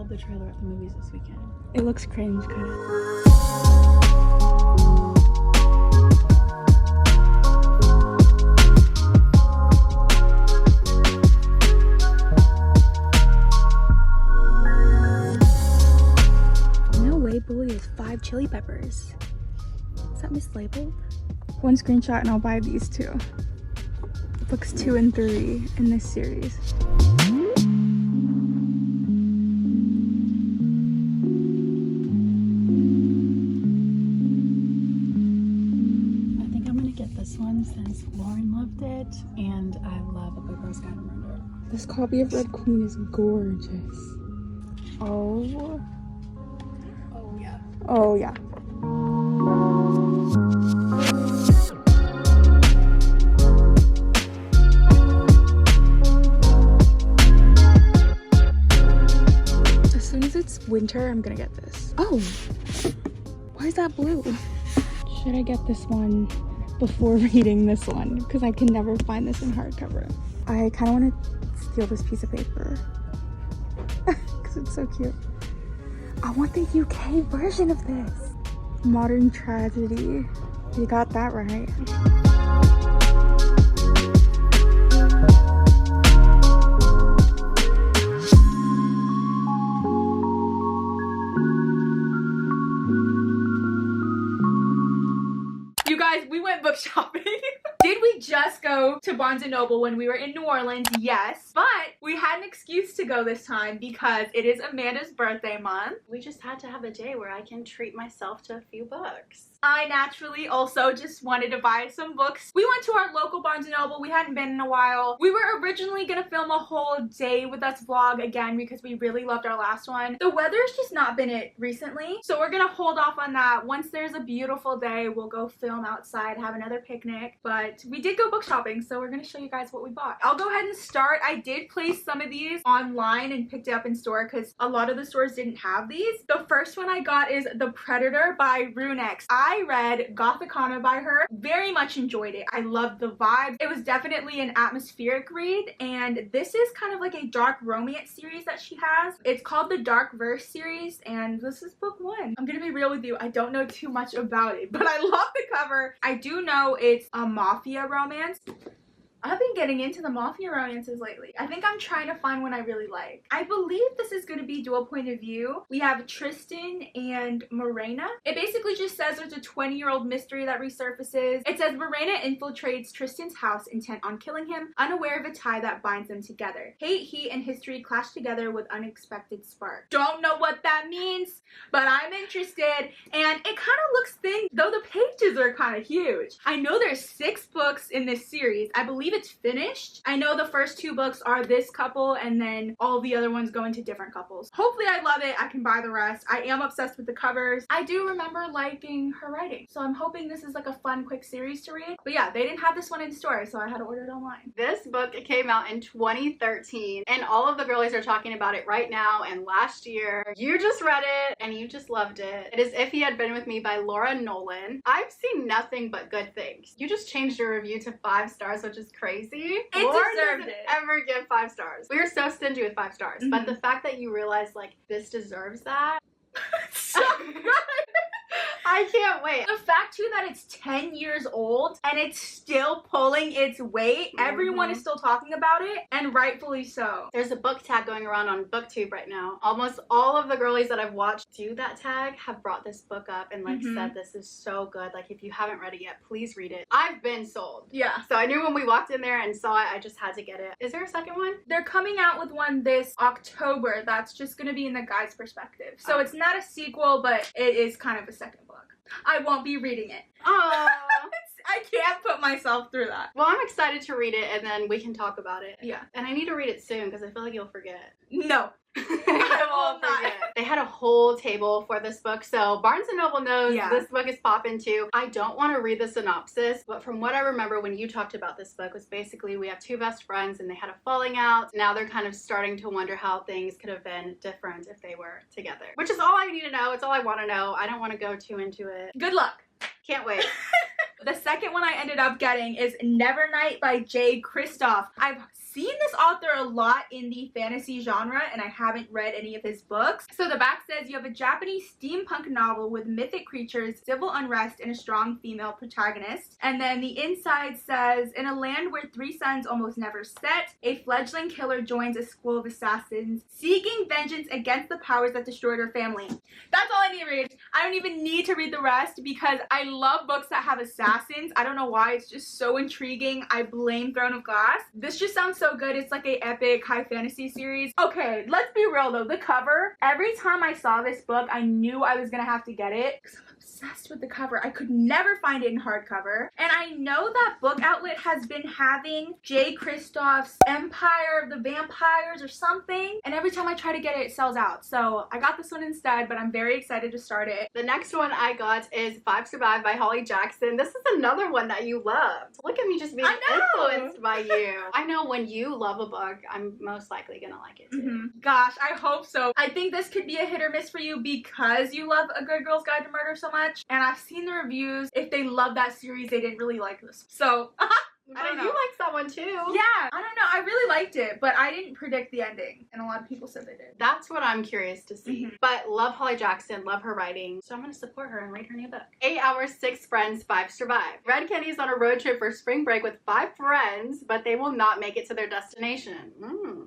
saw the trailer at the movies this weekend. It looks cringe, kind of. No way, Bully is 5 chili peppers. Is that mislabeled? One screenshot and I'll buy these two. Books 2 and 3 in this series. I think I'm gonna get this one since Lauren loved it, and I love A Good Girl's Guide to Murder. This copy of Red Queen is gorgeous. Oh. Oh yeah. Oh yeah. As soon as it's winter, I'm gonna get this. Oh, why is that blue? Should I get this one before reading this one? Because I can never find this in hardcover. I kind of want to steal this piece of paper because it's so cute. I want the UK version of this. Modern Tragedy. You got that right. You guys, we went book shopping. Did we just go to Barnes & Noble when we were in New Orleans? Yes. But we had an excuse to go this time because it is Amanda's birthday month. We just had to have a day where I can treat myself to a few books. I naturally also just wanted to buy some books. We went to our local Barnes & Noble. We hadn't been in a while. We were originally gonna film a whole day with us vlog again because we really loved our last one. The weather's just not been it recently, so we're gonna hold off on that. Once there's a beautiful day, we'll go film outside, have another picnic. But we did go book shopping, so we're gonna show you guys what we bought. I'll go ahead and start. I did place some of these online and picked it up in store because a lot of the stores didn't have these. The first one I got is The Predator by Runex. I read Gothicana by her. Very much enjoyed it. I loved the vibe. It was definitely an atmospheric read, and this is kind of like a dark romance series that she has. It's called the Dark Verse series, and this is book 1. I'm gonna be real with you. I don't know too much about it, but I love the cover. I do know it's a mafia romance. I've been getting into the mafia romances lately. I think I'm trying to find one I really like. I believe this is going to be dual point of view. We have Tristan and Morena. It basically just says there's a 20-year-old mystery that resurfaces. It says Morena infiltrates Tristan's house intent on killing him, unaware of a tie that binds them together. Hate, heat, and history clash together with unexpected spark. Don't know what that means, but I'm interested. And it kind of looks thin, though the pages are kind of huge. I know there's 6 books in this series. I believe it's finished. I know the first 2 books are this couple, and then all the other ones go into different couples. Hopefully I love it. I can buy the rest. I am obsessed with the covers. I do remember liking her writing, so I'm hoping this is like a fun, quick series to read. But yeah, they didn't have this one in store, so I had to order it online. This book came out in 2013, and all of the girlies are talking about it right now and last year. You just read it, and you just loved it. It is If He Had Been With Me by Laura Nolan. I've seen nothing but good things. You just changed your review to 5 stars, which is crazy. It Lauren deserved doesn't it. ever give 5 stars. We are so stingy with 5 stars, but the fact that you realize like this deserves that. So good. I can't wait. The fact too that it's 10 years old and it's still pulling its weight. Everyone is still talking about it, and rightfully so. There's a book tag going around on BookTube right now. Almost all of the girlies that I've watched do that tag have brought this book up and like said this is so good. Like if you haven't read it yet, please read it. I've been sold. Yeah. So I knew when we walked in there and saw it, I just had to get it. Is there a second one? They're coming out with one this October that's just going to be in the guy's perspective. So it's not a sequel, but it is kind of a second book. I won't be reading it. Oh. I can't put myself through that. Well, I'm excited to read it and then we can talk about it. Yeah. And I need to read it soon because I feel like you'll forget. No. I won't forget. They had a whole table for this book, so Barnes & Noble knows this book is popping too. I don't want to read the synopsis, but from what I remember when you talked about this book was basically we have 2 best friends and they had a falling out. Now they're kind of starting to wonder how things could have been different if they were together, which is all I need to know. It's all I want to know. I don't want to go too into it. Good luck. Can't wait. The second one I ended up getting is Nevernight by Jay Kristoff. I've seen this author a lot in the fantasy genre, and I haven't read any of his books. So the back says you have a Japanese steampunk novel with mythic creatures, civil unrest, and a strong female protagonist. And then the inside says, in a land where 3 suns almost never set, a fledgling killer joins a school of assassins, seeking vengeance against the powers that destroyed her family. That's all I need to read. I don't even need to read the rest because I love books that have assassins. I don't know why, it's just so intriguing. I blame Throne of Glass. This just sounds so good. It's like a epic high fantasy series. Okay, let's be real though. The cover, every time I saw this book, I knew I was gonna have to get it because I'm obsessed with the cover. I could never find it in hardcover. And I know that BookOutlet has been having Jay Kristoff's Empire of the Vampires or something. And every time I try to get it, it sells out. So I got this one instead, but I'm very excited to start it. The next one I got is Five Survive by Holly Jackson. This is another one that you loved. Look at me just being influenced by you. I know when you love a book, I'm most likely gonna like it too. Gosh, I hope so. I think this could be a hit or miss for you because you love A Good Girl's Guide to Murder so much. And I've seen the reviews. If they love that series, they didn't really like this. So, I don't know. You liked that one too. Yeah, I don't know. I really liked it, but I didn't predict the ending. And a lot of people said they did. That's what I'm curious to see. But love Holly Jackson, love her writing. So I'm going to support her and read her new book. 8 Hours, 6 Friends, 5 Survive. Red Kenny's on a road trip for spring break with 5 friends, but they will not make it to their destination.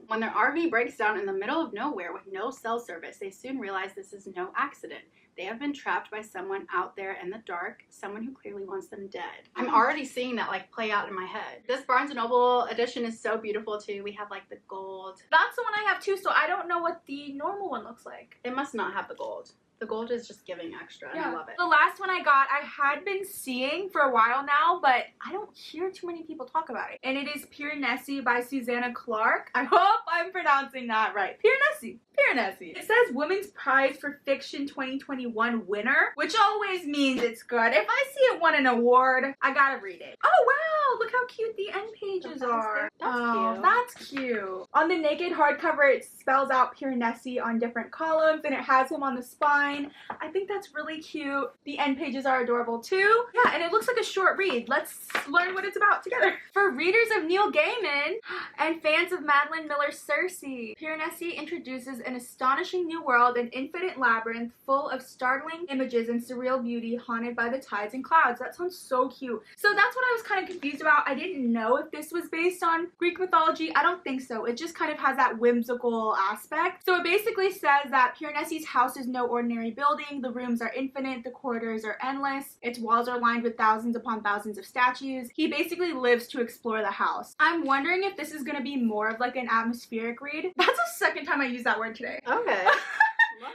When their RV breaks down in the middle of nowhere with no cell service, they soon realize this is no accident. They have been trapped by someone out there in the dark, someone who clearly wants them dead. I'm already seeing that like play out in my head. This Barnes & Noble edition is so beautiful too. We have like the gold. That's the one I have too, so I don't know what the normal one looks like. It must not have the gold. The gold is just giving extra, and I love it. The last one I got, I had been seeing for a while now, but I don't hear too many people talk about it. And it is Piranesi by Susanna Clark. I hope I'm pronouncing that right. Piranesi. Piranesi. It says Women's Prize for Fiction 2021 winner, which always means it's good. If I see it won an award, I gotta read it. Oh wow, look how cute the end pages are. That's cute. That's cute. On the naked hardcover, it spells out Piranesi on different columns, and it has him on the spine. I think that's really cute. The end pages are adorable too. Yeah, and it looks like a short read. Let's learn what it's about together. For readers of Neil Gaiman and fans of Madeline Miller's Circe, Piranesi introduces an astonishing new world, an infinite labyrinth full of startling images and surreal beauty haunted by the tides and clouds. That sounds so cute. So that's what I was kind of confused about. I didn't know if this was based on Greek mythology. I don't think so. It just kind of has that whimsical aspect. So it basically says that Piranesi's house is no ordinary building. The rooms are infinite. The corridors are endless. Its walls are lined with thousands upon thousands of statues. He basically lives to explore the house. I'm wondering if this is going to be more of like an atmospheric read. That's the second time I used that word today. Okay.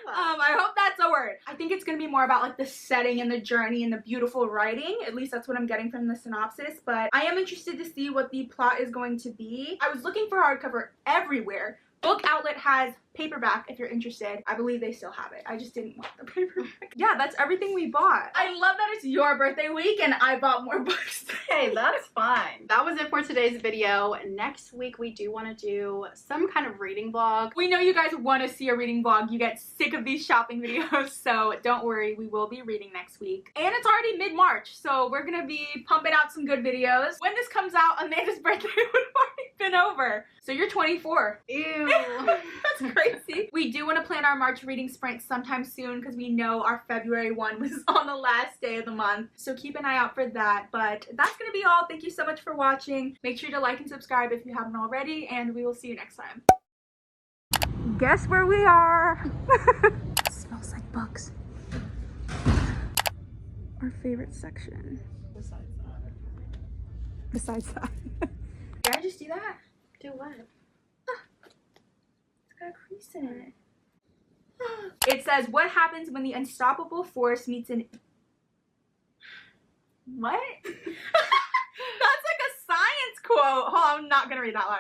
I hope that's a word. I think it's going to be more about like the setting and the journey and the beautiful writing. At least that's what I'm getting from the synopsis. But I am interested to see what the plot is going to be. I was looking for hardcover everywhere. BookOutlet has paperback if you're interested. I believe they still have it. I just didn't want the paperback. Yeah, that's everything we bought. I love that it's your birthday week and I bought more books today. Hey, that's fine. That was it for today's video. Next week we do want to do some kind of reading vlog. We know you guys want to see a reading vlog. You get sick of these shopping videos, so don't worry, we will be reading next week. And it's already mid-March, so we're gonna be pumping out some good videos. When this comes out, Amanda's birthday would have already been over. So you're 24. Ew. That's crazy. We do want to plan our March reading sprint sometime soon because we know our February one was on the last day of the month. So keep an eye out for that. But that's going to be all. Thank you so much for watching. Make sure to like and subscribe if you haven't already, and we will see you next time. Guess where we are? It smells like books. Our favorite section. Besides that. Did I just do that? Do what? It's got a crease in it. It says, what happens when the unstoppable force meets an... What? That's like a science quote. Oh, I'm not gonna read that one.